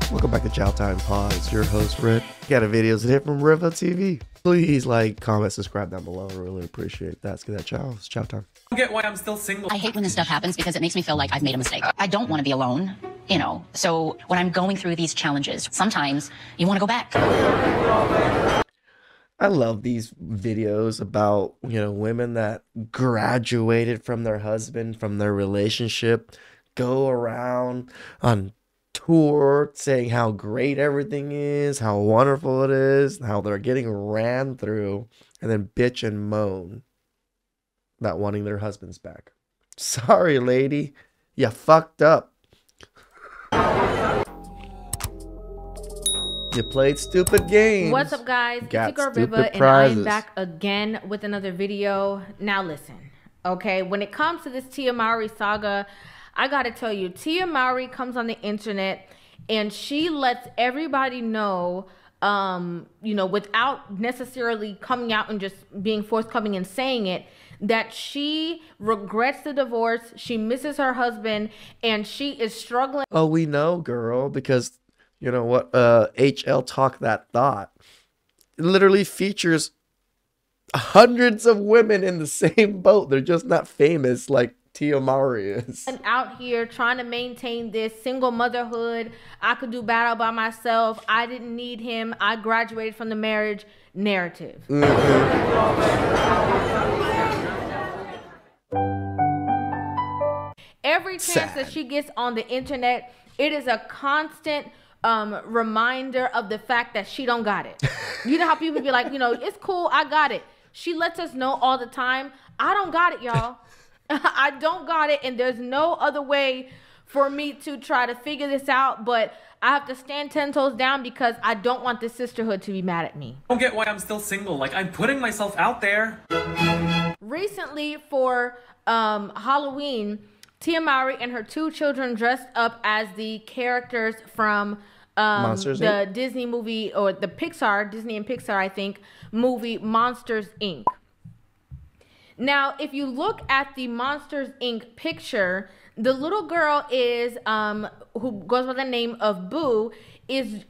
Welcome back to TheChowTimePod. It's your host, Rick. Got a videos today from Riva TV. Please like, comment, subscribe down below. I really appreciate that. Let's get that chow. It's chow time. I don't get why I'm still single. I hate when this stuff happens because it makes me feel like I've made a mistake. I don't want to be alone, you know. So when I'm going through these challenges, sometimes you want to go back. I love these videos about, women that graduated from their husband, from their relationship, go around on tour saying how great everything is, how wonderful it is, how they're getting ran through, and then bitch and moan about wanting their husbands back. Sorry, lady, you fucked up. You played stupid games. What's up, guys? It's your girl stupid Riva, and prizes. I'm back again with another video. Now listen, okay? When it comes to this Tia Mowry saga, I gotta tell you, Tia Mowry comes on the internet and she lets everybody know, without necessarily coming out and just being forthcoming and saying it, that she regrets the divorce, she misses her husband, and she is struggling. Oh, we know, girl, because you know what? HL Talk That Thought. It literally features hundreds of women in the same boat. They're just not famous like Tia Mowry is. And out here trying to maintain this single motherhood. I could do battle by myself. I didn't need him. I graduated from the marriage narrative. Every chance that she gets on the internet, it is a constant reminder of the fact that she don't got it. You know how people be like, it's cool, I got it. She lets us know all the time, I don't got it, y'all. I don't got it, and there's no other way for me to try to figure this out, but I have to stand 10 toes down because I don't want this sisterhood to be mad at me. I don't get why I'm still single. Like, I'm putting myself out there. Recently for Halloween, Tia Mowry and her two children dressed up as the characters from the Disney movie, or the Pixar, Disney and Pixar, I think, movie Monsters, Inc. Now, if you look at the Monsters, Inc. picture, the little girl is, who goes by the name of Boo, is,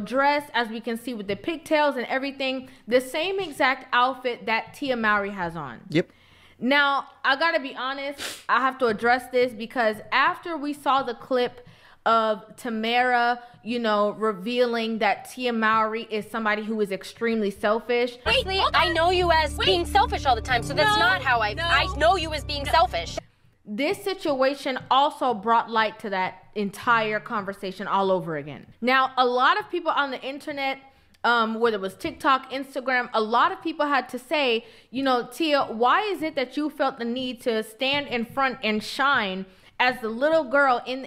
dressed, as we can see, with the pigtails and everything, the same exact outfit that Tia Mowry has on. Yep. Now, I gotta be honest, I have to address this because after we saw the clip of Tamara, revealing that Tia Mowry is somebody who is extremely selfish. Honestly, I know you as being selfish all the time, so that's not how I know you as being selfish. This situation also brought light to that entire conversation all over again. Now, a lot of people on the internet, whether it was TikTok, Instagram, a lot of people had to say, Tia, why is it that you felt the need to stand in front and shine as the little girl in,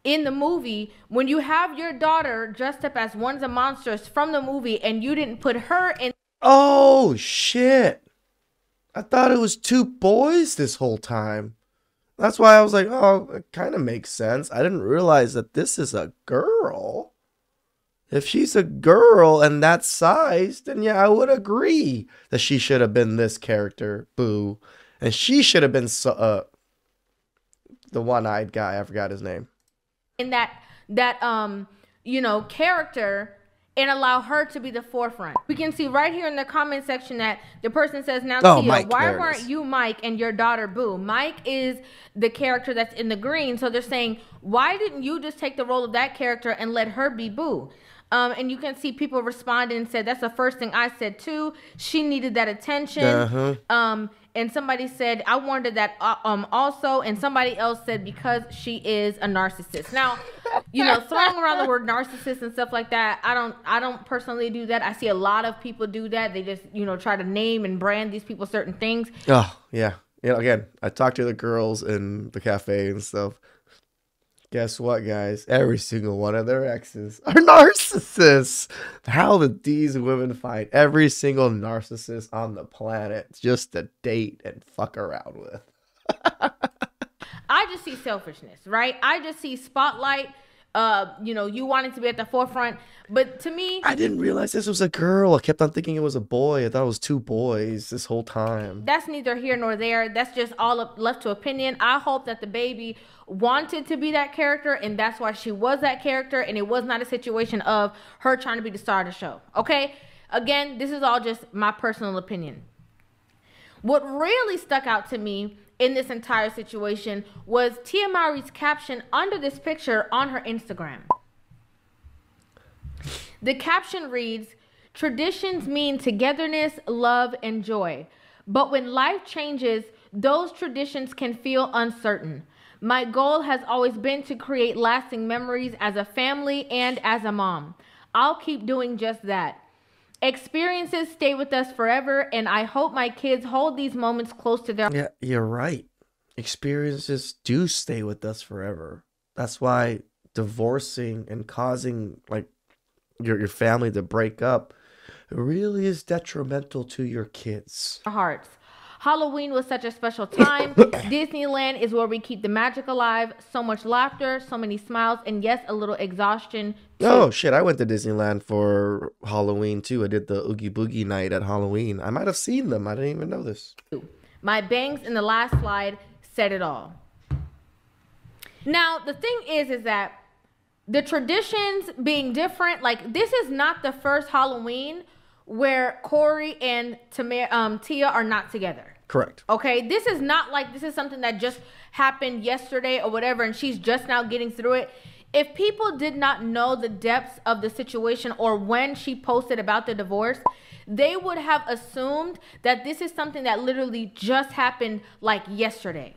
in the movie, when you have your daughter dressed up as one of the monsters from the movie and you didn't put her in? Oh, shit. I thought it was two boys this whole time. That's why I was like, oh, it kind of makes sense. I didn't realize that this is a girl. If she's a girl and that size, then yeah, I would agree that she should have been this character, Boo. And she should have been the one-eyed guy. I forgot his name. In that character, and allow her to be the forefront. We can see right here in the comment section that the person says, now, Tia, Mike, why weren't you Mike and your daughter Boo? Mike is the character that's in the green. So they're saying, why didn't you just take the role of that character and let her be Boo? And you can see people responding and said, that's the first thing I said too. She needed that attention. And somebody said, I wanted that also. And somebody else said, because she is a narcissist. Now, throwing around the word narcissist and stuff like that, I don't personally do that. I see a lot of people do that. They just, try to name and brand these people certain things. Oh, yeah. Again, I talked to the girls in the cafe and stuff. Guess what, guys? Every single one of their exes are narcissists. How did these women find every single narcissist on the planet just to date and fuck around with? I just see selfishness, right? I just see spotlight. you wanted to be at the forefront. But to me, I didn't realize this was a girl. I kept on thinking it was a boy. I thought it was two boys this whole time. That's neither here nor there. That's just all left to opinion. I hope that the baby wanted to be that character, and that's why she was that character, and it was not a situation of her trying to be the star of the show. Okay? Again, this is all just my personal opinion. What really stuck out to me in this entire situation was Tia Mowry's caption under this picture on her Instagram. The caption reads, "Traditions mean togetherness, love, and joy. But when life changes, those traditions can feel uncertain. My goal has always been to create lasting memories as a family and as a mom. I'll keep doing just that. Experiences stay with us forever, and I hope my kids hold these moments close to their..." Yeah, you're right. Experiences do stay with us forever. That's why divorcing and causing like your family to break up really is detrimental to your kids. Hearts. Halloween was such a special time. Disneyland is where we keep the magic alive. So much laughter, so many smiles, and yes, a little exhaustion too. Oh shit, I went to Disneyland for Halloween too. I did the Oogie Boogie night at Halloween. I might have seen them. I didn't even know this. My bangs in the last slide said it all. Now, the thing is that the traditions being different, like this is not the first Halloween where Corey and Tia are not together. Correct. Okay, this is not like this is something that just happened yesterday or whatever, and she's just now getting through it. If people did not know the depths of the situation or when she posted about the divorce, they would have assumed that this is something that literally just happened like yesterday.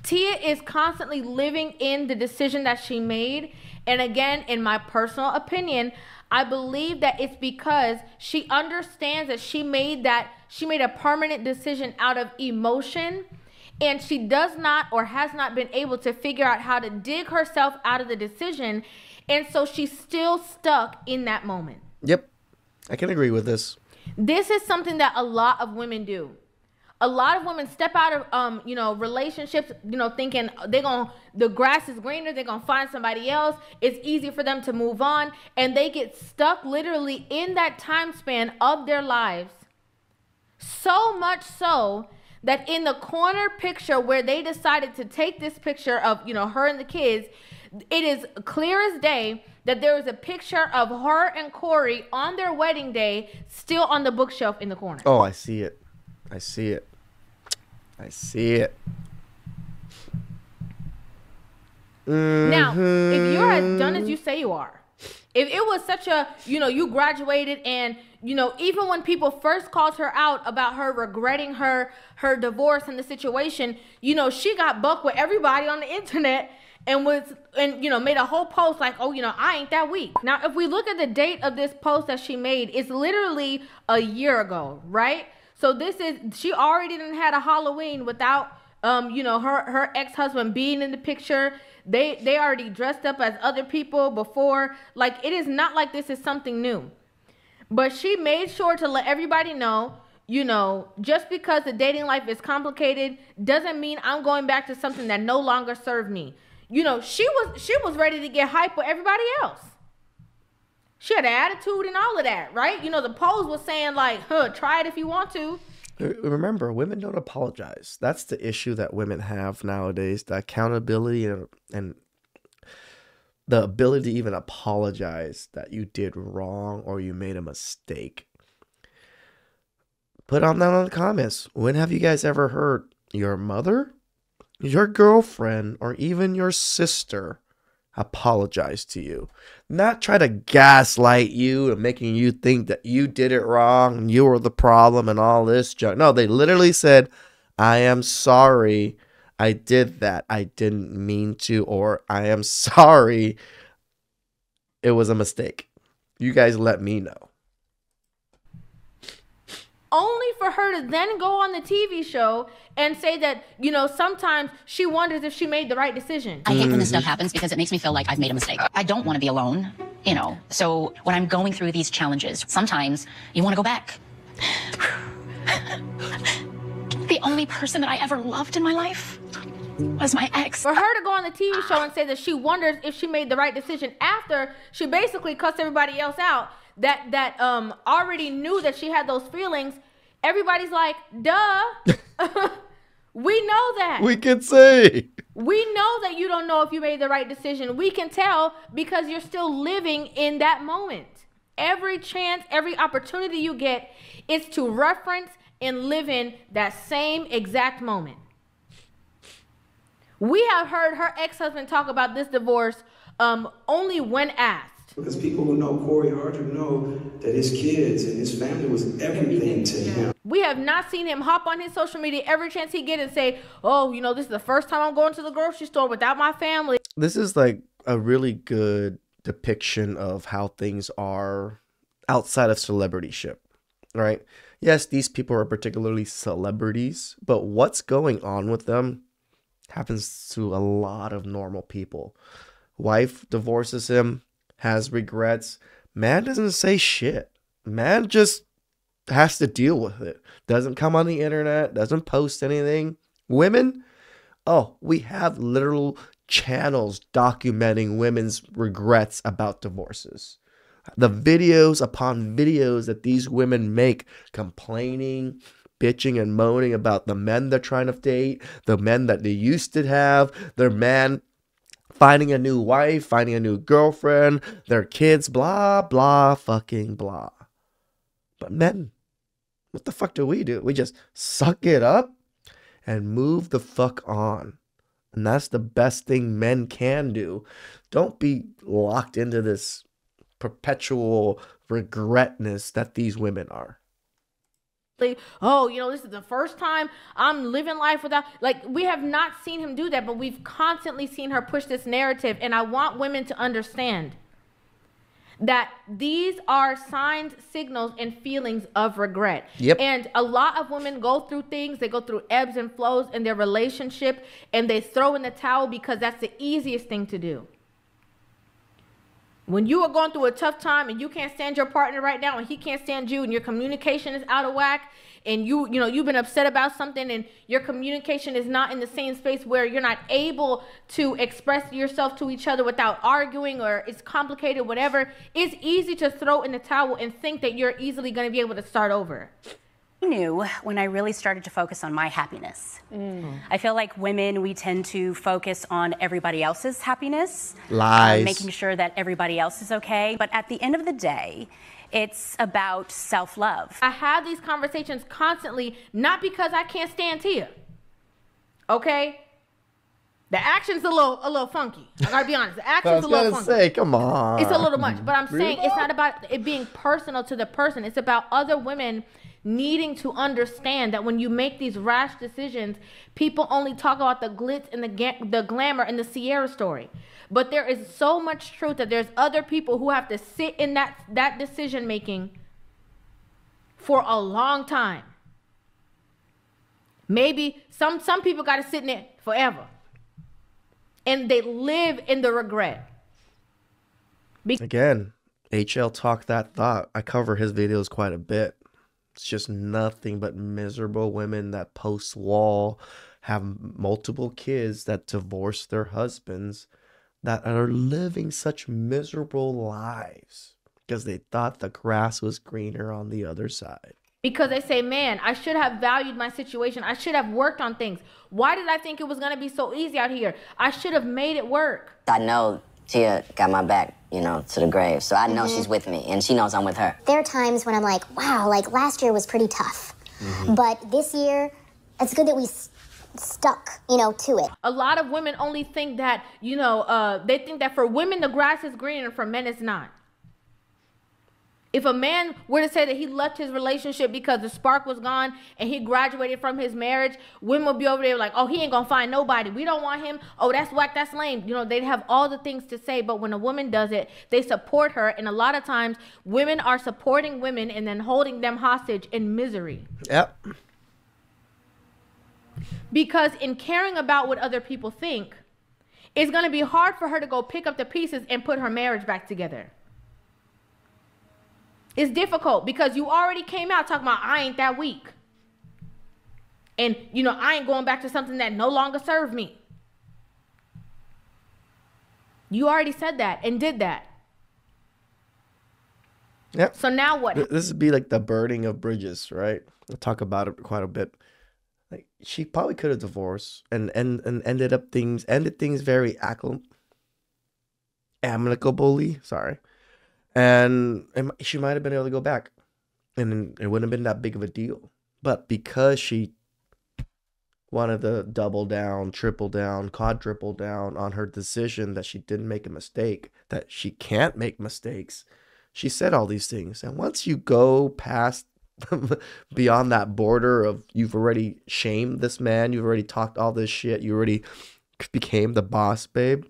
Tia is constantly living in the decision that she made. And again, in my personal opinion, I believe that it's because she understands that she made a permanent decision out of emotion, and she does not or has not been able to figure out how to dig herself out of the decision. And so she's still stuck in that moment. Yep. I can agree with this. This is something that a lot of women do. A lot of women step out of, relationships, thinking the grass is greener. They're going to find somebody else. It's easy for them to move on. And they get stuck literally in that time span of their lives. So much so that in the corner picture where they decided to take this picture of, her and the kids, it is clear as day that there is a picture of her and Corey on their wedding day still on the bookshelf in the corner. Oh, I see it. I see it. I see it. Now, if you're as done as you say you are, if it was such a, you graduated and, even when people first called her out about her regretting her divorce and the situation, she got bucked with everybody on the internet and made a whole post like, oh, I ain't that weak. Now, if we look at the date of this post that she made, it's literally a year ago, right? So she already done had a Halloween without, her ex-husband being in the picture. They already dressed up as other people before. Like, it is not like this is something new. But she made sure to let everybody know, just because the dating life is complicated doesn't mean I'm going back to something that no longer served me. She was ready to get hype with everybody else. She had an attitude and all of that, right? The pose was saying like, try it if you want to. Remember, women don't apologize. That's the issue that women have nowadays. The accountability and the ability to even apologize that you did wrong or you made a mistake. Put on that in the comments. When have you guys ever heard your mother, your girlfriend, or even your sister apologize to you? Not try to gaslight you and making you think that you did it wrong and you were the problem and all this junk. No, they literally said, I am sorry I did that. I didn't mean to, or I am sorry it was a mistake. You guys let me know. Only for her to then go on the TV show and say that, sometimes she wonders if she made the right decision. I hate when this stuff happens because it makes me feel like I've made a mistake. I don't want to be alone, So when I'm going through these challenges, sometimes you want to go back. The only person that I ever loved in my life was my ex. For her to go on the TV show and say that she wonders if she made the right decision after she basically cussed everybody else out that already knew that she had those feelings, everybody's like, duh. We know that. We can say. We know that you don't know if you made the right decision. We can tell because you're still living in that moment. Every chance, every opportunity you get is to reference and live in that same exact moment. We have heard her ex-husband talk about this divorce only when asked. Because people who know Corey Hardrick know that his kids and his family was everything to him. We have not seen him hop on his social media every chance he get and say, oh, you know, this is the first time I'm going to the grocery store without my family. This is like a really good depiction of how things are outside of celebrityship, right? Yes, these people are particularly celebrities, but what's going on with them happens to a lot of normal people. Wife divorces him, has regrets. Man doesn't say shit. Man just has to deal with it. Doesn't come on the internet, doesn't post anything. Women, oh, we have literal channels documenting women's regrets about divorces. The videos upon videos that these women make complaining, bitching and moaning about the men they're trying to date, the men that they used to have, their man finding a new wife, finding a new girlfriend, their kids, blah, blah, fucking blah. But men, what the fuck do? We just suck it up and move the fuck on. And that's the best thing men can do. Don't be locked into this perpetual regretness that these women are. Oh, you know, this is the first time I'm living life without, like, we have not seen him do that, but we've constantly seen her push this narrative. And I want women to understand that these are signs, signals, and feelings of regret. Yep. And a lot of women go through things. They go through ebbs and flows in their relationship, and they throw in the towel because that's the easiest thing to do. When you are going through a tough time and you can't stand your partner right now and he can't stand you and your communication is out of whack and you've been upset about something and your communication is not in the same space where you're not able to express yourself to each other without arguing, or it's complicated, whatever, it's easy to throw in the towel and think that you're easily going to be able to start over. I knew when I really started to focus on my happiness. I feel like women, we tend to focus on everybody else's happiness. Lies. Making sure that everybody else is okay. But at the end of the day, it's about self-love. I have these conversations constantly, not because I can't stand Tia. Okay? The action's a little funky. I gotta be honest. The action's a little funky. Say, come on. It's a little much. But I'm saying it's not about it being personal to the person. It's about other women needing to understand that when you make these rash decisions, people only talk about the glitz and the glamour and the Sierra story. But there is so much truth that there's other people who have to sit in that decision making for a long time. Maybe some people got to sit in it forever. And they live in the regret. Again, HL Talk That Thought. I cover his videos quite a bit. It's just nothing but miserable women that post wall, have multiple kids that divorce their husbands, that are living such miserable lives because they thought the grass was greener on the other side. Because they say, man, I should have valued my situation. I should have worked on things. Why did I think it was going to be so easy out here? I should have made it work. I know Tia got my back, to the grave. So I know she's with me, and she knows I'm with her. There are times when I'm like, wow, like last year was pretty tough. But this year, it's good that we stuck, to it. A lot of women only think that, they think that for women, the grass is greener, for men, it's not. If a man were to say that he left his relationship because the spark was gone and he graduated from his marriage, women would be over there like, oh, he ain't gonna find nobody. We don't want him. Oh, that's whack, that's lame. They'd have all the things to say, but when a woman does it, they support her. And a lot of times, women are supporting women and then holding them hostage in misery. Yep. Because in caring about what other people think, it's gonna be hard for her to go pick up the pieces and put her marriage back together. It's difficult because you already came out talking about I ain't that weak. And, I ain't going back to something that no longer served me. You already said that and did that. Yep. So now what? This would be like the burning of bridges, right? We'll talk about it quite a bit. Like she probably could have divorced and ended things very amicably. Sorry, and she might have been able to go back, and it wouldn't have been that big of a deal. But because she wanted to double down, triple down, quadruple down on her decision that she didn't make a mistake, that she can't make mistakes, she said all these things. And once you go past beyond that border of you've already shamed this man, you've already talked all this shit, you already became the boss, babe,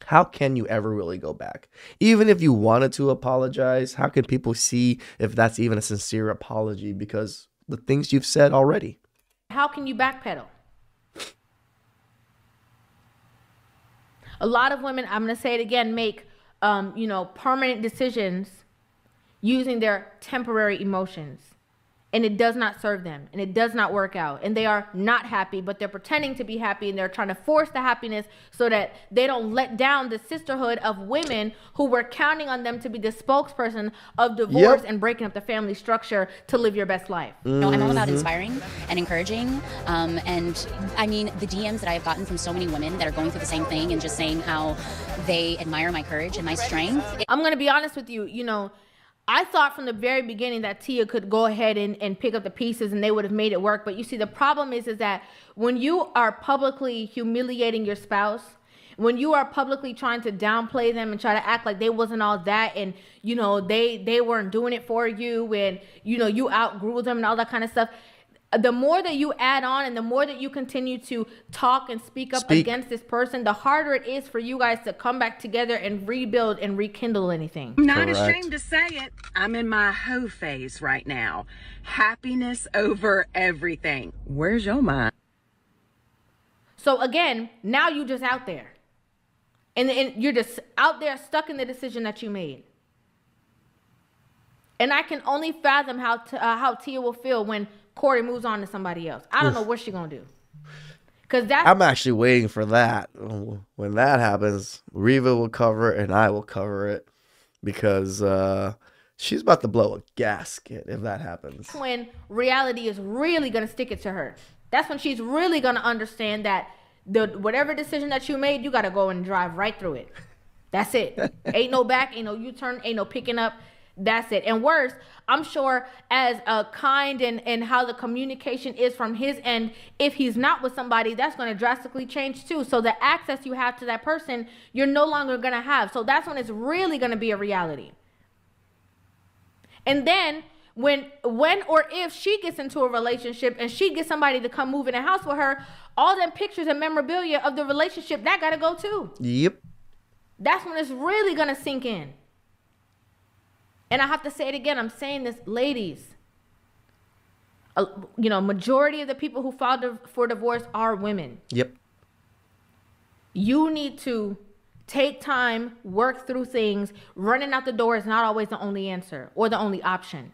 how can you ever really go back? Even if you wanted to apologize, how can people see if that's even a sincere apology? Because the things you've said already. How can you backpedal? A lot of women, I'm going to say it again, make, permanent decisions using their temporary emotions. And it does not serve them. And it does not work out. And they are not happy, but they're pretending to be happy. And they're trying to force the happiness so that they don't let down the sisterhood of women who were counting on them to be the spokesperson of divorce and breaking up the family structure to live your best life. No, I'm all about inspiring and encouraging. And I mean, the DMs that I have gotten from so many women that are going through the same thing and just saying how they admire my courage and my strength. I'm going to be honest with you, I thought from the very beginning that Tia could go ahead and pick up the pieces and they would have made it work. But you see, the problem is that when you are publicly humiliating your spouse, when you are publicly trying to downplay them and try to act like they wasn't all that and, they weren't doing it for you and, you outgrew them and all that kind of stuff, the more that you add on and the more that you continue to talk and speak up against this person, the harder it is for you guys to come back together and rebuild and rekindle anything. I'm not ashamed to say it. I'm in my hoe phase right now. Happiness over everything. Where's your mind? So again, now you just out there. And you're just out there stuck in the decision that you made. And I can only fathom how Tia will feel when Corey moves on to somebody else. I don't know what she's gonna do. I'm actually waiting for that. When that happens, Reva will cover it and I will cover it because she's about to blow a gasket if that happens. When reality is really gonna stick it to her. That's when she's really gonna understand that whatever decision that you made, you gotta go and drive right through it. That's it. Ain't no back, ain't no U-turn, ain't no picking up. That's it. And worse, I'm sure as kind and how the communication is from his end, if he's not with somebody, that's going to drastically change too. So the access you have to that person, you're no longer going to have. So that's when it's really going to be a reality. And then when or if she gets into a relationship and she gets somebody to come move in a house with her, all them pictures and memorabilia of the relationship, that got to go too. Yep. That's when it's really going to sink in. And I have to say it again. I'm saying this, ladies. Majority of the people who filed for divorce are women. Yep. You need to take time, work through things. Running out the door is not always the only answer or the only option.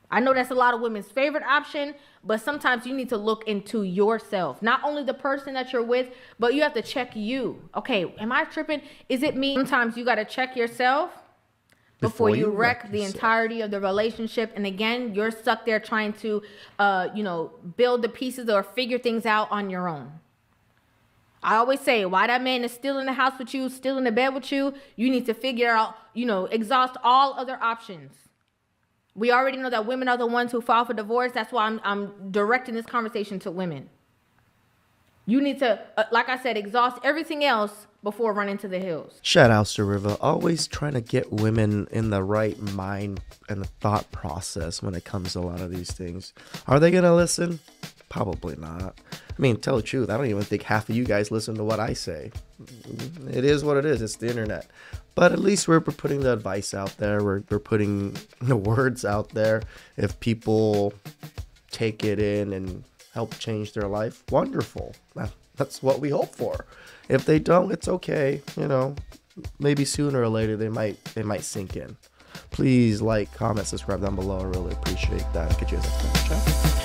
I know that's a lot of women's favorite option, but sometimes you need to look into yourself. Not only the person that you're with, but you have to check you. Okay, am I tripping? Is it me? Sometimes you got to check yourself before you wreck the entirety of the relationship. And again, you're stuck there trying to, build the pieces or figure things out on your own. I always say, why that man is still in the house with you, still in the bed with you, you need to figure out, exhaust all other options. We already know that women are the ones who file for divorce. That's why I'm directing this conversation to women. You need to, like I said, exhaust everything else before running to the hills. Shout out to Riva. Always trying to get women in the right mind and thought process when it comes to a lot of these things. Are they going to listen? Probably not. I mean, tell the truth, I don't even think half of you guys listen to what I say. It is what it is. It's the internet. But at least we're putting the advice out there. We're putting the words out there. If people take it in and help change their life, wonderful. That's what we hope for. If they don't, it's okay. Maybe sooner or later they might sink in. Please like, comment, subscribe down below. I really appreciate that. Get you guys next time. Ciao.